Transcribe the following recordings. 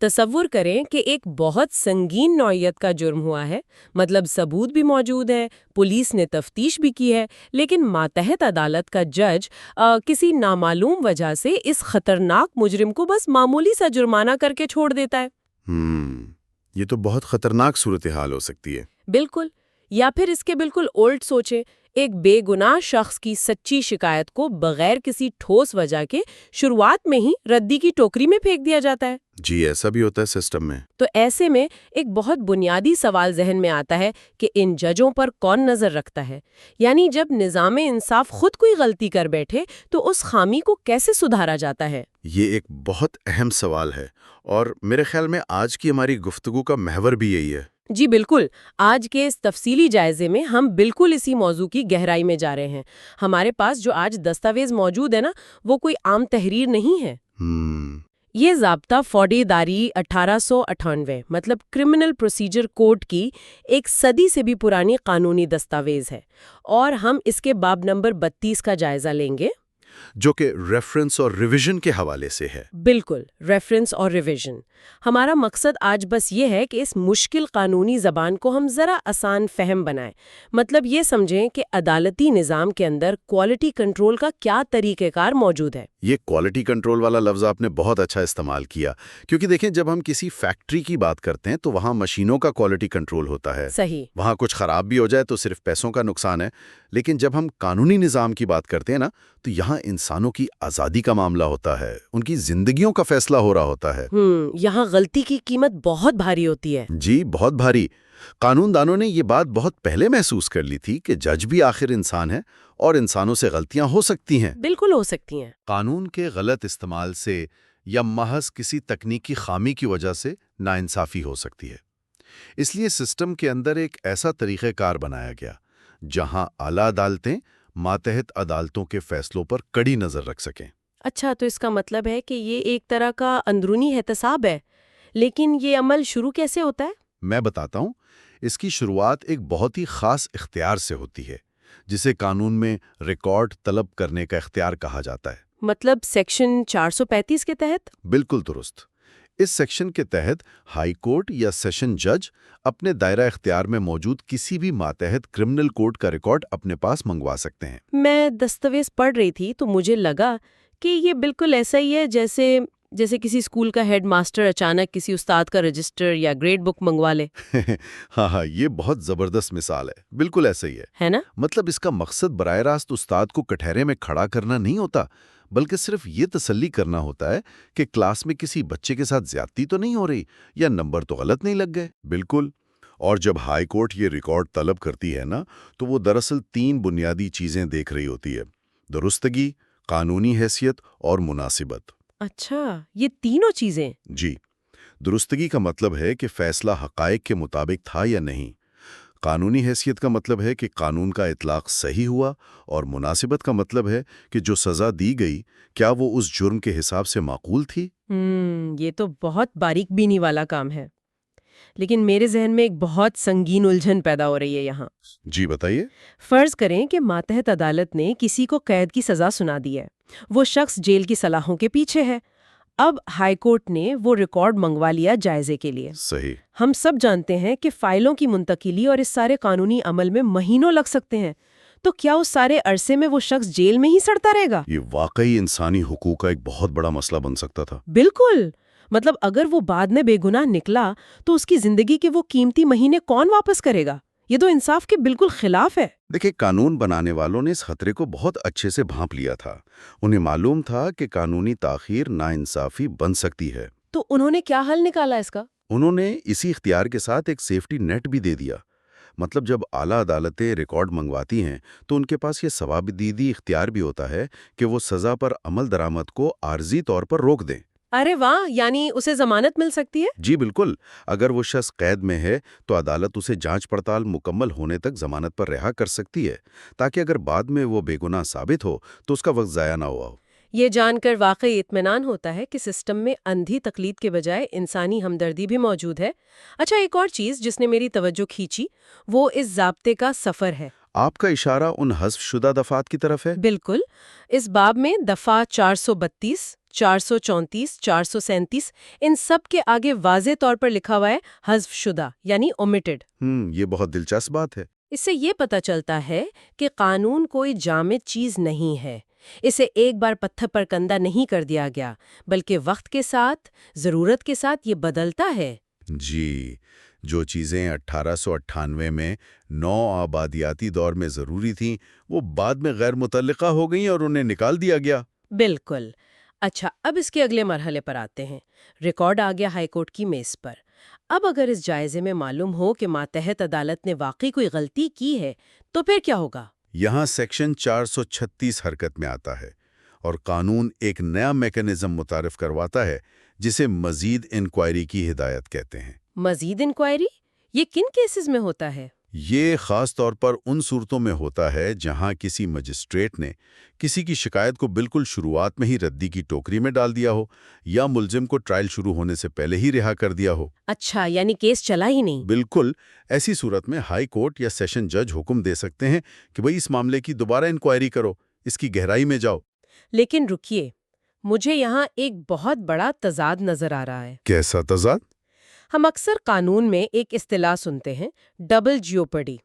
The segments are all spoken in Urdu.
تصور کریں کہ ایک بہت سنگین نوعیت کا جرم ہوا ہے، مطلب ثبوت بھی موجود ہے، پولیس نے تفتیش بھی کی ہے، لیکن ماتحت عدالت کا جج کسی نامعلوم وجہ سے اس خطرناک مجرم کو بس معمولی سا جرمانہ کر کے چھوڑ دیتا ہے۔ یہ تو بہت خطرناک صورتحال ہو سکتی ہے۔ بالکل۔ یا پھر اس کے بالکل الٹ سوچیں، ایک بے گناہ شخص کی سچی شکایت کو بغیر کسی ٹھوس وجہ کے شروعات میں ہی ردی کی ٹوکری میں پھینک دیا جاتا ہے۔ جی ایسا بھی ہوتا ہے سسٹم میں۔ تو ایسے میں ایک بہت بنیادی سوال ذہن میں آتا ہے کہ ان ججوں پر کون نظر رکھتا ہے؟ یعنی جب نظام انصاف خود کوئی غلطی کر بیٹھے تو اس خامی کو کیسے سدھارا جاتا ہے؟ یہ ایک بہت اہم سوال ہے، اور میرے خیال میں آج کی ہماری گفتگو کا محور بھی یہی ہے۔ جی بالکل۔ آج کے اس تفصیلی جائزے میں ہم بالکل اسی موضوع کی گہرائی میں جا رہے ہیں۔ ہمارے پاس جو آج دستاویز موجود ہے نا، وہ کوئی عام تحریر نہیں ہے۔ یہ ضابطہ فوجداری 1898 مطلب کرمنل پروسیجر کوڈ کی ایک صدی سے بھی پرانی قانونی دستاویز ہے، اور ہم اس کے باب نمبر 32 کا جائزہ لیں گے، جو کہ ریفرنس اور ریویژن کے حوالے سے ہے۔ بالکل، ریفرنس اور ریویژن۔ ہمارا مقصد آج بس یہ ہے کہ اس مشکل قانونی زبان کو ہم ذرا آسان فہم بنائیں۔ مطلب یہ سمجھیں کہ عدالتی نظام کے اندر کوالٹی کنٹرول کا کیا طریقہ کار موجود ہے۔ یہ کوالٹی کنٹرول والا لفظ آپ نے بہت اچھا استعمال کیا، کیونکہ دیکھیں جب ہم کسی فیکٹری کی بات کرتے ہیں تو وہاں مشینوں کا کوالٹی کنٹرول ہوتا ہے۔ صحیح۔ وہاں کچھ خراب بھی ہو جائے تو صرف پیسوں کا نقصان ہے، لیکن جب ہم قانونی نظام کی بات کرتے ہیں نا، تو یہاں انسانوں کی آزادی کا معاملہ ہوتا ہے، ان کی زندگیوں کا فیصلہ ہو رہا ہوتا ہے۔ یہاں غلطی کی قیمت بہت بھاری ہوتی ہے۔ جی بہت بھاری۔ قانون دانوں نے یہ بات بہت پہلے محسوس کر لی تھی کہ جج بھی آخر انسان ہے اور انسانوں سے غلطیاں ہو سکتی ہیں۔ بالکل ہو سکتی ہیں۔ قانون کے غلط استعمال سے یا محض کسی تکنیکی خامی کی وجہ سے ناانصافی ہو سکتی ہے۔ اس لیے سسٹم کے اندر ایک ایسا طریقہ کار بنایا گیا جہاں اعلیٰ عدالتیں ماتحت عدالتوں کے فیصلوں پر کڑی نظر رکھ سکیں۔ اچھا، تو اس کا مطلب ہے کہ یہ ایک طرح کا اندرونی احتساب ہے، لیکن یہ عمل شروع کیسے ہوتا ہے؟ میں بتاتا ہوں۔ اس کی شروعات ایک بہت ہی خاص اختیار سے ہوتی ہے، جسے قانون میں ریکارڈ طلب کرنے کا اختیار کہا جاتا ہے۔ مطلب سیکشن 435 کے تحت؟ بالکل درست۔ اس سیکشن کے تحت ہائی کورٹ یا سیشن جج اپنے دائرہ اختیار میں موجود کسی بھی ماتحت کرمنل کوڈ کا ریکارڈ اپنے پاس منگوا سکتے ہیں۔ میں دستاویز پڑھ رہی تھی تو مجھے لگا کہ یہ بالکل ایسا ہی ہے جیسے کسی اسکول کا ہیڈ ماسٹر اچانک کسی استاد کا رجسٹر یا گریڈ بک منگوا لے۔ ہاں، یہ بہت زبردست مثال ہے۔ بالکل ایسا ہی ہے نا؟ مطلب اس کا مقصد براہ راست استاد کو کٹہرے میں کھڑا کرنا نہیں ہوتا، بلکہ صرف یہ تسلی کرنا ہوتا ہے کہ کلاس میں کسی بچے کے ساتھ زیادتی تو نہیں ہو رہی یا نمبر تو غلط نہیں لگ گئے۔ بالکل۔ اور جب ہائی کورٹ یہ ریکارڈ طلب کرتی ہے نا، تو وہ دراصل 3 بنیادی چیزیں دیکھ رہی ہوتی ہے: درستگی، قانونی حیثیت اور مناسبت۔ اچھا، یہ تینوں چیزیں؟ جی۔ درستگی کا مطلب ہے کہ فیصلہ حقائق کے مطابق تھا یا نہیں۔ قانونی حیثیت کا مطلب ہے کہ قانون کا اطلاق صحیح ہوا، اور مناسبت کا مطلب ہے کہ جو سزا دی گئی کیا وہ اس جرم کے حساب سے معقول تھی۔ یہ تو بہت باریک بینی والا کام ہے، لیکن میرے ذہن میں ایک بہت سنگین الجھن پیدا ہو رہی ہے یہاں۔ جی بتائیے۔ فرض کریں کہ ماتحت عدالت نے کسی کو قید کی سزا سنا دی ہے، وہ شخص جیل کی سلاخوں کے پیچھے ہے۔ اب ہائی کورٹ نے وہ ریکارڈ منگوا لیا جائزے کے لیے۔ صحیح۔ ہم سب جانتے ہیں کہ فائلوں کی منتقلی اور اس سارے قانونی عمل میں مہینوں لگ سکتے ہیں، تو کیا اس سارے عرصے میں وہ شخص جیل میں ہی سڑتا رہے گا؟ یہ واقعی انسانی حقوق کا ایک بہت بڑا مسئلہ بن سکتا تھا۔ بالکل۔ مطلب اگر وہ بعد میں بے گناہ نکلا تو اس کی زندگی کے وہ قیمتی مہینے کون واپس کرے گا؟ یہ تو انصاف کے بالکل خلاف ہے۔ دیکھیں، قانون بنانے والوں نے اس خطرے کو بہت اچھے سے بھانپ لیا تھا۔ انہیں معلوم تھا کہ قانونی تاخیر ناانصافی بن سکتی ہے۔ تو انہوں نے کیا حل نکالا اس کا؟ انہوں نے اسی اختیار کے ساتھ ایک سیفٹی نیٹ بھی دے دیا۔ مطلب جب اعلیٰ عدالتیں ریکارڈ منگواتی ہیں تو ان کے پاس یہ ثوابدیدی اختیار بھی ہوتا ہے کہ وہ سزا پر عمل درآمد کو عارضی طور پر روک دیں۔ ارے واہ، یعنی اسے ضمانت مل سکتی ہے؟ جی بالکل۔ اگر وہ شخص قید میں ہے تو عدالت اسے جانچ پڑتال مکمل ہونے تک ضمانت پر رہا کر سکتی ہے، تاکہ اگر بعد میں وہ بے گناہ ثابت ہو تو اس کا وقت ضائع نہ ہوا ہو۔ یہ جان کر واقعی اطمینان ہوتا ہے کہ سسٹم میں اندھی تقلید کے بجائے انسانی ہمدردی بھی موجود ہے۔ اچھا، ایک اور چیز جس نے میری توجہ کھینچی وہ اس ضابطے کا سفر ہے۔ آپ کا اشارہ ان حذف شدہ دفعات کی طرف ہے؟ بالکل۔ اس باب میں دفعہ 432، 434, 437 ان سب کے آگے واضح طور پر لکھا ہوا ہے حذف شدہ یعنی اومیٹڈ۔ یہ بہت دلچسپ بات ہے۔ اس سے یہ پتہ چلتا ہے کہ قانون کوئی جامد چیز نہیں ہے، اسے ایک بار پتھر پر کندہ نہیں کر دیا گیا، بلکہ وقت کے ساتھ، ضرورت کے ساتھ یہ بدلتا ہے۔ جی، جو چیزیں 1898 میں نو آبادیاتی دور میں ضروری تھیں وہ بعد میں غیر متعلقہ ہو گئیں اور انہیں نکال دیا گیا۔ بالکل۔ اچھا، اب اس کے اگلے مرحلے پر آتے ہیں۔ ریکارڈ آ گیا ہائی کورٹ کی میز پر۔ اب اگر اس جائزے میں معلوم ہو کہ ماتحت عدالت نے واقعی کوئی غلطی کی ہے تو پھر کیا ہوگا؟ یہاں سیکشن 436 حرکت میں آتا ہے اور قانون ایک نیا میکانزم متعارف کرواتا ہے جسے مزید انکوائری کی ہدایت کہتے ہیں۔ مزید انکوائری؟ یہ کن کیسز میں ہوتا ہے؟ یہ خاص طور پر ان صورتوں میں ہوتا ہے جہاں کسی مجسٹریٹ نے کسی کی شکایت کو بالکل شروعات میں ہی ردی کی ٹوکری میں ڈال دیا ہو یا ملزم کو ٹرائل شروع ہونے سے پہلے ہی رہا کر دیا ہو۔ اچھا، یعنی کیس چلا ہی نہیں؟ بالکل، ایسی صورت میں ہائی کورٹ یا سیشن جج حکم دے سکتے ہیں کہ بھئی اس معاملے کی دوبارہ انکوائری کرو، اس کی گہرائی میں جاؤ۔ لیکن رکیے، مجھے یہاں ایک بہت بڑا تضاد نظر آ رہا ہے۔ کیسا تضاد؟ ہم اکثر قانون میں ایک اصطلاح سنتے ہیں، ڈبل جیوپرڈی۔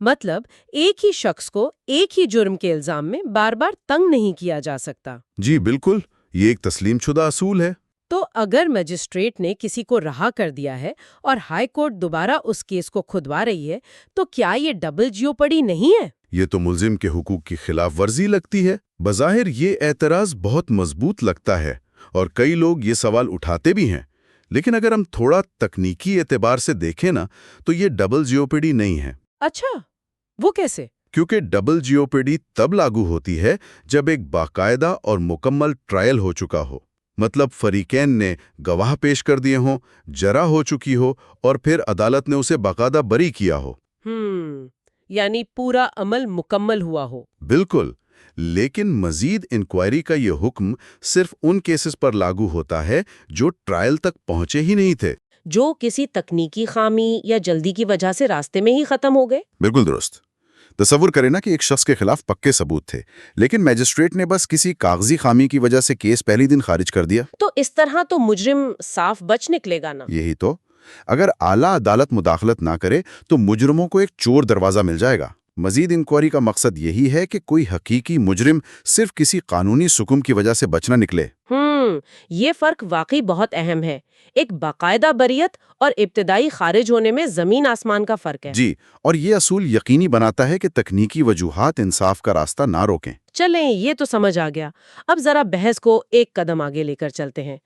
مطلب ایک ہی شخص کو ایک ہی جرم کے الزام میں بار بار تنگ نہیں کیا جا سکتا۔ جی بالکل، یہ ایک تسلیم شدہ اصول ہے۔ تو اگر مجسٹریٹ نے کسی کو رہا کر دیا ہے اور ہائی کورٹ دوبارہ اس کیس کو کھدوا رہی ہے تو کیا یہ ڈبل جیوپرڈی نہیں ہے؟ یہ تو ملزم کے حقوق کی خلاف ورزی لگتی ہے۔ بظاہر یہ اعتراض بہت مضبوط لگتا ہے اور کئی لوگ یہ سوال اٹھاتے بھی ہیں، لیکن اگر ہم تھوڑا تکنیکی اعتبار سے دیکھیں نا تو یہ ڈبل جیوپرڈی نہیں ہے۔ اچھا، وہ کیسے؟ کیونکہ ڈبل جیوپرڈی تب لاگو ہوتی ہے جب ایک باقاعدہ اور مکمل ٹرائل ہو چکا ہو، مطلب فریقین نے گواہ پیش کر دیے ہوں، جرح ہو چکی ہو اور پھر عدالت نے اسے باقاعدہ بری کیا ہو۔ یعنی پورا عمل مکمل ہوا ہو۔ بالکل، لیکن مزید انکوائری کا یہ حکم صرف ان کیسز پر لاگو ہوتا ہے جو ٹرائل تک پہنچے ہی نہیں تھے، جو کسی تکنیکی خامی یا جلدی کی وجہ سے راستے میں ہی ختم ہو گئے۔ بالکل درست۔ تصور کریں نا کہ ایک شخص کے خلاف پکے ثبوت تھے، لیکن میجسٹریٹ نے بس کسی کاغذی خامی کی وجہ سے کیس پہلی دن خارج کر دیا۔ تو اس طرح تو مجرم صاف بچ نکلے گا نا؟ یہی تو، اگر اعلیٰ عدالت مداخلت نہ کرے تو مجرموں کو ایک چور دروازہ مل جائے گا۔ مزید انکوائری کا مقصد یہی ہے کہ کوئی حقیقی مجرم صرف کسی قانونی سکم کی وجہ سے بچ نہ نکلے۔ یہ فرق واقعی بہت اہم ہے۔ ایک باقاعدہ بریت اور ابتدائی خارج ہونے میں زمین آسمان کا فرق ہے۔ جی، اور یہ اصول یقینی بناتا ہے کہ تکنیکی وجوہات انصاف کا راستہ نہ روکیں۔ چلیں، یہ تو سمجھ آ گیا۔ اب ذرا بحث کو ایک قدم آگے لے کر چلتے ہیں۔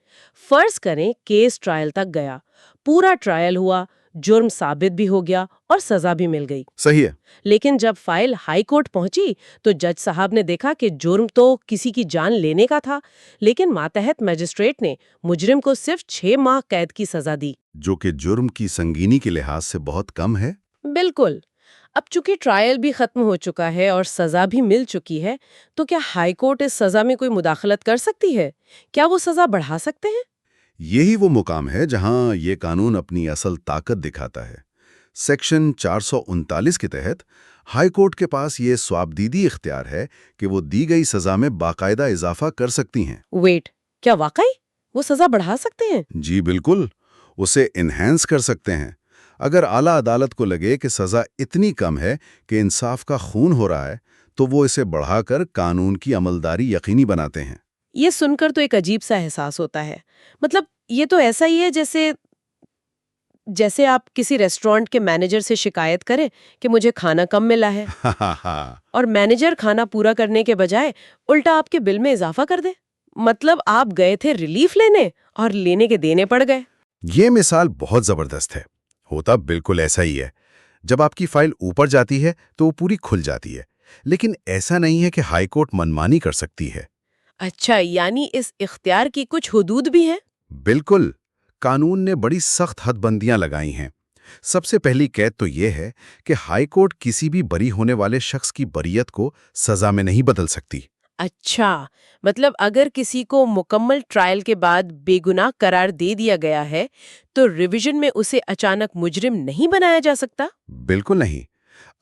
فرض کریں کیس ٹرائل تک گیا، پورا ٹرائل ہوا، جرم ثابت بھی ہو گیا اور سزا بھی مل گئی۔ صحیح ہے۔ لیکن جب فائل ہائی کورٹ پہنچی تو جج صاحب نے دیکھا کہ جرم تو کسی کی جان لینے کا تھا، لیکن ماتحت میجسٹریٹ نے مجرم کو صرف 6 ماہ قید کی سزا دی، جو کہ جرم کی سنگینی کے لحاظ سے بہت کم ہے۔ بالکل۔ اب چونکہ ٹرائل بھی ختم ہو چکا ہے اور سزا بھی مل چکی ہے، تو کیا ہائی کورٹ اس سزا میں کوئی مداخلت کر سکتی ہے؟ کیا وہ سزا بڑھا سکتے ہیں؟ یہی وہ مقام ہے جہاں یہ قانون اپنی اصل طاقت دکھاتا ہے۔ سیکشن 439 کے تحت ہائی کورٹ کے پاس یہ سوابدیدی اختیار ہے کہ وہ دی گئی سزا میں باقاعدہ اضافہ کر سکتی ہیں۔ ویٹ، کیا واقعی وہ سزا بڑھا سکتے ہیں؟ جی بالکل، اسے انہینس کر سکتے ہیں۔ اگر اعلیٰ عدالت کو لگے کہ سزا اتنی کم ہے کہ انصاف کا خون ہو رہا ہے تو وہ اسے بڑھا کر قانون کی عملداری یقینی بناتے ہیں۔ یہ سن کر تو ایک عجیب سا احساس ہوتا ہے۔ مطلب یہ تو ایسا ہی ہے جیسے آپ کسی ریسٹورانٹ کے مینیجر سے شکایت کریں کہ مجھے کھانا کم ملا ہے اور مینیجر کھانا پورا کرنے کے بجائے الٹا آپ کے بل میں اضافہ کر دے۔ مطلب آپ گئے تھے ریلیف لینے اور لینے کے دینے پڑ گئے۔ یہ مثال بہت زبردست ہے۔ ہوتا بالکل ایسا ہی ہے۔ جب آپ کی فائل اوپر جاتی ہے تو وہ پوری کھل جاتی ہے، لیکن ایسا نہیں ہے کہ ہائی کورٹ منمانی کر سکتی ہے۔ اچھا، یعنی اس اختیار کی کچھ حدود بھی ہیں؟ بالکل، قانون نے بڑی سخت حد بندیاں لگائی ہیں۔ سب سے پہلی قید تو یہ ہے کہ ہائی کورٹ کسی بھی بری ہونے والے شخص کی بریت کو سزا میں نہیں بدل سکتی۔ اچھا، مطلب اگر کسی کو مکمل ٹرائل کے بعد بے گناہ قرار دے دیا گیا ہے تو ریویژن میں اسے اچانک مجرم نہیں بنایا جا سکتا؟ بالکل نہیں۔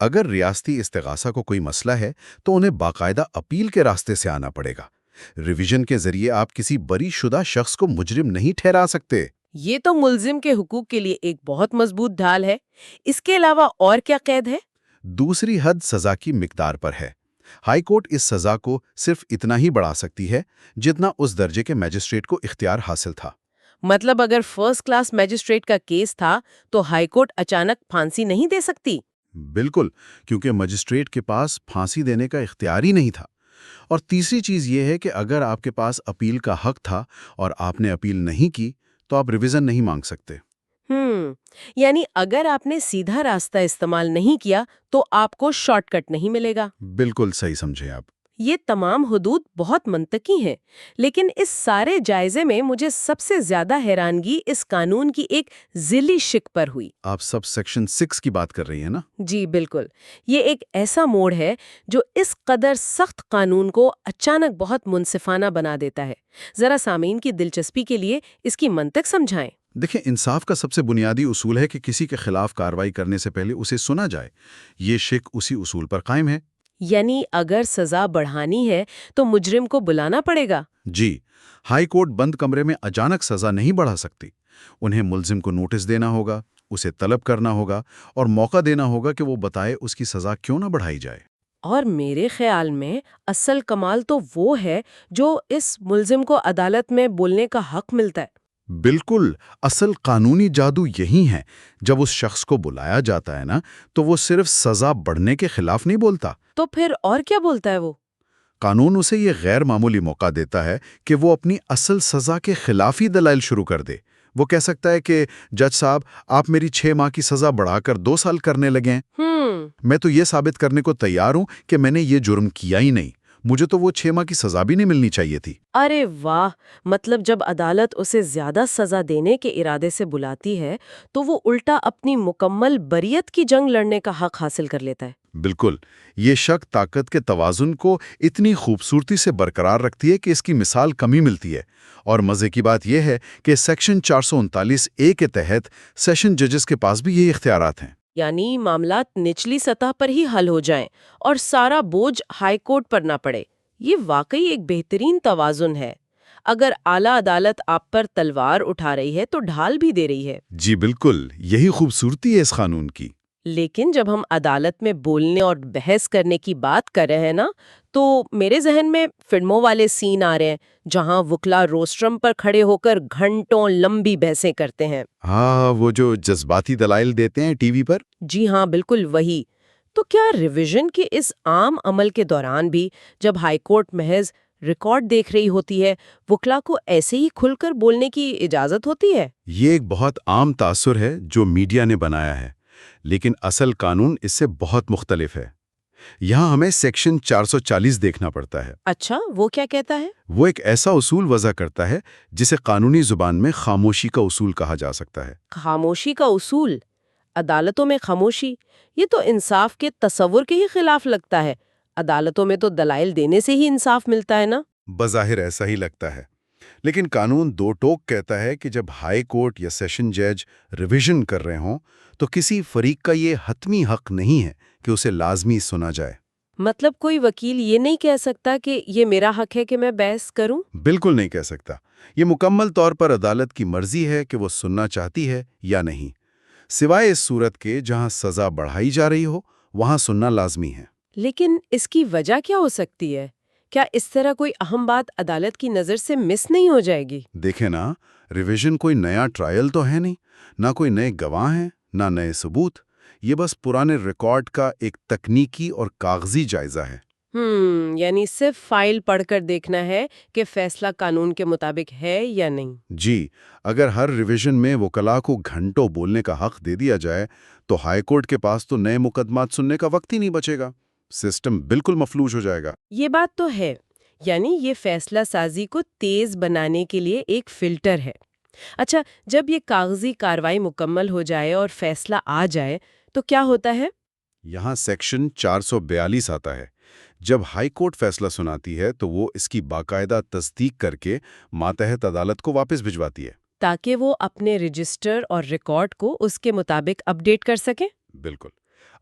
اگر ریاستی استغاثہ کو کوئی مسئلہ ہے تو انہیں باقاعدہ اپیل کے راستے سے آنا پڑے گا۔ ریویژن کے ذریعے آپ کسی بری شدہ شخص کو مجرم نہیں ٹھہرا سکتے۔ یہ تو ملزم کے حقوق کے لیے ایک بہت مضبوط ڈھال ہے۔ اس کے علاوہ اور کیا قید ہے؟ دوسری حد سزا کی مقدار پر ہے۔ ہائی کورٹ اس سزا کو صرف اتنا ہی بڑھا سکتی ہے جتنا اس درجے کے میجسٹریٹ کو اختیار حاصل تھا۔ مطلب اگر فرسٹ کلاس میجسٹریٹ کا کیس تھا تو ہائی کورٹ اچانک پھانسی نہیں دے سکتی؟ بالکل، کیونکہ مجسٹریٹ کے پاس پھانسی دینے کا اختیار ہی نہیں تھا۔ اور تیسری چیز یہ ہے کہ اگر آپ کے پاس اپیل کا حق تھا اور آپ نے اپیل نہیں کی تو آپ ریویژن نہیں مانگ سکتے۔ یعنی اگر آپ نے سیدھا راستہ استعمال نہیں کیا تو آپ کو شارٹ کٹ نہیں ملے گا۔ بالکل صحیح سمجھے آپ۔ یہ تمام حدود بہت منطقی ہیں، لیکن اس سارے جائزے میں مجھے سب سے زیادہ حیرانگی اس قانون کی ایک ذیلی شق پر ہوئی۔ آپ سب سیکشن 6 کی بات کر رہی ہیں نا؟ جی بالکل، یہ ایک ایسا موڑ ہے جو اس قدر سخت قانون کو اچانک بہت منصفانہ بنا دیتا ہے۔ ذرا سامعین کی دلچسپی کے لیے اس کی منطق سمجھائیں۔ دیکھیں، انصاف کا سب سے بنیادی اصول ہے کہ کسی کے خلاف کارروائی کرنے سے پہلے اسے سنا جائے۔ یہ شق اسی اصول پر قائم ہے۔ یعنی اگر سزا بڑھانی ہے تو مجرم کو بلانا پڑے گا؟ جی، ہائی کورٹ بند کمرے میں اچانک سزا نہیں بڑھا سکتی۔ انہیں ملزم کو نوٹس دینا ہوگا، اسے طلب کرنا ہوگا اور موقع دینا ہوگا کہ وہ بتائے اس کی سزا کیوں نہ بڑھائی جائے۔ اور میرے خیال میں اصل کمال تو وہ ہے جو اس ملزم کو عدالت میں بولنے کا حق ملتا ہے۔ بالکل، اصل قانونی جادو یہی ہے۔ جب اس شخص کو بلایا جاتا ہے نا، تو وہ صرف سزا بڑھنے کے خلاف نہیں بولتا۔ تو پھر اور کیا بولتا ہے وہ؟ قانون اسے یہ غیر معمولی موقع دیتا ہے کہ وہ اپنی اصل سزا کے خلاف ہی دلائل شروع کر دے۔ وہ کہہ سکتا ہے کہ جج صاحب، آپ میری 6 ماہ کی سزا بڑھا کر 2 سال کرنے لگے ہیں۔ میں تو یہ ثابت کرنے کو تیار ہوں کہ میں نے یہ جرم کیا ہی نہیں۔ مجھے تو وہ 6 ماہ کی سزا بھی نہیں ملنی چاہیے تھی۔ ارے واہ! مطلب جب عدالت اسے زیادہ سزا دینے کے ارادے سے بلاتی ہے تو وہ الٹا اپنی مکمل بریت کی جنگ لڑنے کا حق حاصل کر لیتا ہے۔ بالکل، یہ شک طاقت کے توازن کو اتنی خوبصورتی سے برقرار رکھتی ہے کہ اس کی مثال کم ہی ملتی ہے۔ اور مزے کی بات یہ ہے کہ سیکشن 439A کے تحت سیشن ججز کے پاس بھی یہی اختیارات ہیں۔ یعنی معاملات نچلی سطح پر ہی حل ہو جائیں اور سارا بوجھ ہائی کورٹ پر نہ پڑے۔ یہ واقعی ایک بہترین توازن ہے۔ اگر اعلیٰ عدالت آپ پر تلوار اٹھا رہی ہے تو ڈھال بھی دے رہی ہے۔ جی بالکل، یہی خوبصورتی ہے اس قانون کی۔ لیکن جب ہم عدالت میں بولنے اور بحث کرنے کی بات کر رہے ہیں نا، تو میرے ذہن میں فلموں والے سین آ رہے ہیں جہاں وکلا روسٹرم پر کھڑے ہو کر گھنٹوں لمبی بحثیں کرتے ہیں۔ ہاں، وہ جو جذباتی دلائل دیتے ہیں ٹی وی پر۔ جی ہاں، بالکل وہی۔ تو کیا ریویژن کے اس عام عمل کے دوران بھی جب ہائی کورٹ محض ریکارڈ دیکھ رہی ہوتی ہے، وکلا کو ایسے ہی کھل کر بولنے کی اجازت ہوتی ہے؟ یہ ایک بہت عام تاثر ہے جو میڈیا نے بنایا ہے، لیکن اصل قانون اس سے بہت مختلف ہے۔ یہاں ہمیں سیکشن 440 دیکھنا پڑتا ہے۔ اچھا، وہ کیا کہتا ہے؟ وہ ایک ایسا اصول وضع کرتا ہے جسے قانونی زبان میں خاموشی کا اصول کہا جا سکتا ہے۔ خاموشی کا اصول؟ عدالتوں میں خاموشی؟ یہ تو انصاف کے تصور کے ہی خلاف لگتا ہے۔ عدالتوں میں تو دلائل دینے سے ہی انصاف ملتا ہے نا؟ بظاہر ایسا ہی لگتا ہے، لیکن قانون دو ٹوک کہتا ہے کہ جب ہائی کورٹ یا سیشن جج ریویژن کر رہے ہوں تو کسی فریق کا یہ حتمی حق نہیں ہے کہ اسے لازمی سنا جائے۔ مطلب کوئی وکیل یہ نہیں کہہ سکتا کہ یہ میرا حق ہے کہ میں بحث کروں؟ بالکل نہیں کہہ سکتا۔ یہ مکمل طور پر عدالت کی مرضی ہے کہ وہ سننا چاہتی ہے یا نہیں، سوائے اس صورت کے جہاں سزا بڑھائی جا رہی ہو، وہاں سننا لازمی ہے۔ لیکن اس کی وجہ کیا ہو سکتی ہے؟ کیا اس طرح کوئی اہم بات عدالت کی نظر سے مس نہیں ہو جائے گی؟ دیکھیں نا، ریویژن کوئی نیا ٹرائل تو ہے نہیں، نہ کوئی نئے گواہ ہیں، نہ نئے ثبوت۔ یہ بس پرانے ریکارڈ کا ایک تکنیکی اور کاغذی جائزہ ہے۔ یعنی صرف فائل پڑھ کر دیکھنا ہے کہ فیصلہ قانون کے مطابق ہے یا نہیں۔ جی، اگر ہر ریویژن میں وکلاء کو گھنٹوں بولنے کا حق دے دیا جائے تو ہائی کورٹ کے پاس تو نئے مقدمات سننے کا وقت ہی نہیں بچے گا۔ سسٹم بالکل مفلوج ہو جائے گا۔ یہ بات تو ہے، یعنی یہ فیصلہ سازی کو تیز بنانے کے لیے ایک فلٹر ہے۔ اچھا، جب یہ کاغذی کارروائی مکمل ہو جائے اور فیصلہ آ جائے تو کیا ہوتا ہے؟ یہاں سیکشن 442 آتا ہے۔ جب ہائی کورٹ فیصلہ سناتی ہے تو وہ اس کی باقاعدہ تصدیق کر کے ماتحت عدالت کو واپس بھجواتی ہے، تاکہ وہ اپنے رجسٹر اور ریکارڈ کو اس کے مطابق اپ ڈیٹ کر سکیں۔ بالکل۔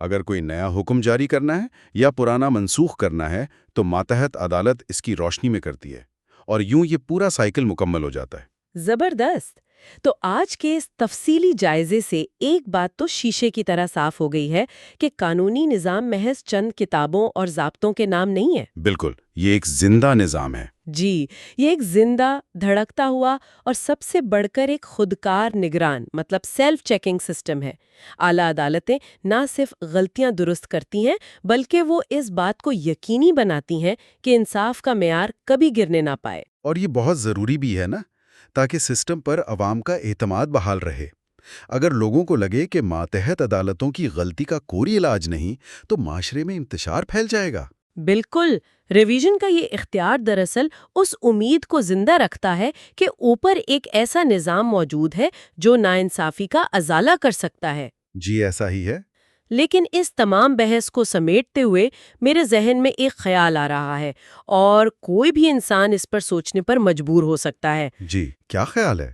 اگر کوئی نیا حکم جاری کرنا ہے یا پرانا منسوخ کرنا ہے تو ماتحت عدالت اس کی روشنی میں کرتی ہے، اور یوں یہ پورا سائیکل مکمل ہو جاتا ہے۔ زبردست! تو آج کے اس تفصیلی جائزے سے ایک بات تو شیشے کی طرح صاف ہو گئی ہے کہ قانونی نظام محض چند کتابوں اور ضابطوں کے نام نہیں ہے۔ بالکل، یہ ایک زندہ نظام ہے۔ جی، یہ ایک زندہ، دھڑکتا ہوا اور سب سے بڑھ کر ایک خودکار نگران مطلب سیلف چیکنگ سسٹم ہے۔ اعلیٰ عدالتیں نہ صرف غلطیاں درست کرتی ہیں بلکہ وہ اس بات کو یقینی بناتی ہیں کہ انصاف کا معیار کبھی گرنے نہ پائے۔ اور یہ بہت ضروری بھی ہے نا، تاکہ سسٹم پر عوام کا اعتماد بحال رہے۔ اگر لوگوں کو لگے کہ ماتحت عدالتوں کی غلطی کا کوئی علاج نہیں تو معاشرے میں انتشار پھیل جائے گا۔ بالکل، ریویژن کا یہ اختیار دراصل اس امید کو زندہ رکھتا ہے کہ اوپر ایک ایسا نظام موجود ہے جو ناانصافی کا ازالہ کر سکتا ہے۔ جی ایسا ہی ہے۔ لیکن اس تمام بحث کو سمیٹتے ہوئے میرے ذہن میں ایک خیال آ رہا ہے، اور کوئی بھی انسان اس پر سوچنے پر مجبور ہو سکتا ہے۔ جی، کیا خیال ہے؟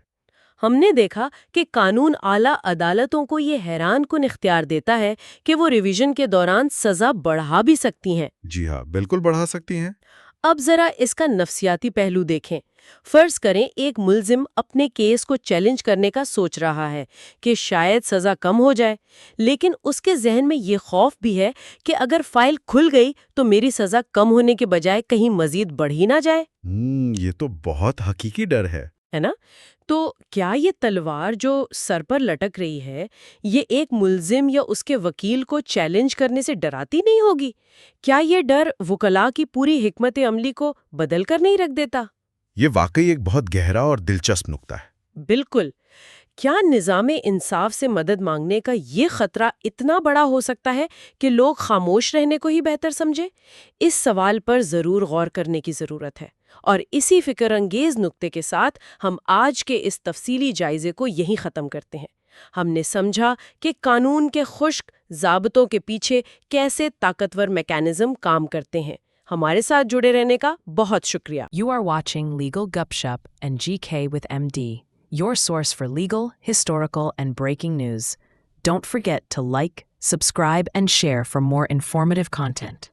ہم نے دیکھا کہ قانون اعلیٰ عدالتوں کو یہ حیران کن اختیار دیتا ہے کہ وہ ریویژن کے دوران سزا بڑھا بھی سکتی ہیں۔ جی ہاں، بالکل بڑھا سکتی ہیں۔ اب ذرا اس کا نفسیاتی پہلو دیکھیں۔ فرض کریں ایک ملزم اپنے کیس کو چیلنج کرنے کا سوچ رہا ہے کہ شاید سزا کم ہو جائے، لیکن اس کے ذہن میں یہ خوف بھی ہے کہ اگر فائل کھل گئی تو میری سزا کم ہونے کے بجائے کہیں مزید بڑھ ہی نہ جائے۔ یہ تو بہت حقیقی ڈر ہے نا؟ تو کیا یہ تلوار جو سر پر لٹک رہی ہے، یہ ایک ملزم یا اس کے وکیل کو چیلنج کرنے سے ڈراتی نہیں ہوگی؟ کیا یہ ڈر وکلاء کی پوری حکمت عملی کو بدل کر نہیں رکھ دیتا؟ یہ واقعی ایک بہت گہرا اور دلچسپ نکتہ ہے۔ بالکل۔ کیا نظام انصاف سے مدد مانگنے کا یہ خطرہ اتنا بڑا ہو سکتا ہے کہ لوگ خاموش رہنے کو ہی بہتر سمجھے؟ اس سوال پر ضرور غور کرنے کی ضرورت ہے، اور اسی فکر انگیز نکتے کے ساتھ ہم آج کے اس تفصیلی جائزے کو یہیں ختم کرتے ہیں۔ ہم نے سمجھا کہ قانون کے خشک ضابطوں کے پیچھے کیسے طاقتور میکانزم کام کرتے ہیں۔ ہمارے ساتھ جڑے رہنے کا بہت شکریہ۔ You are watching Legal Gupshup and GK with MD, your source for legal, historical, and breaking news. Don't forget to like, subscribe, and share for more informative content.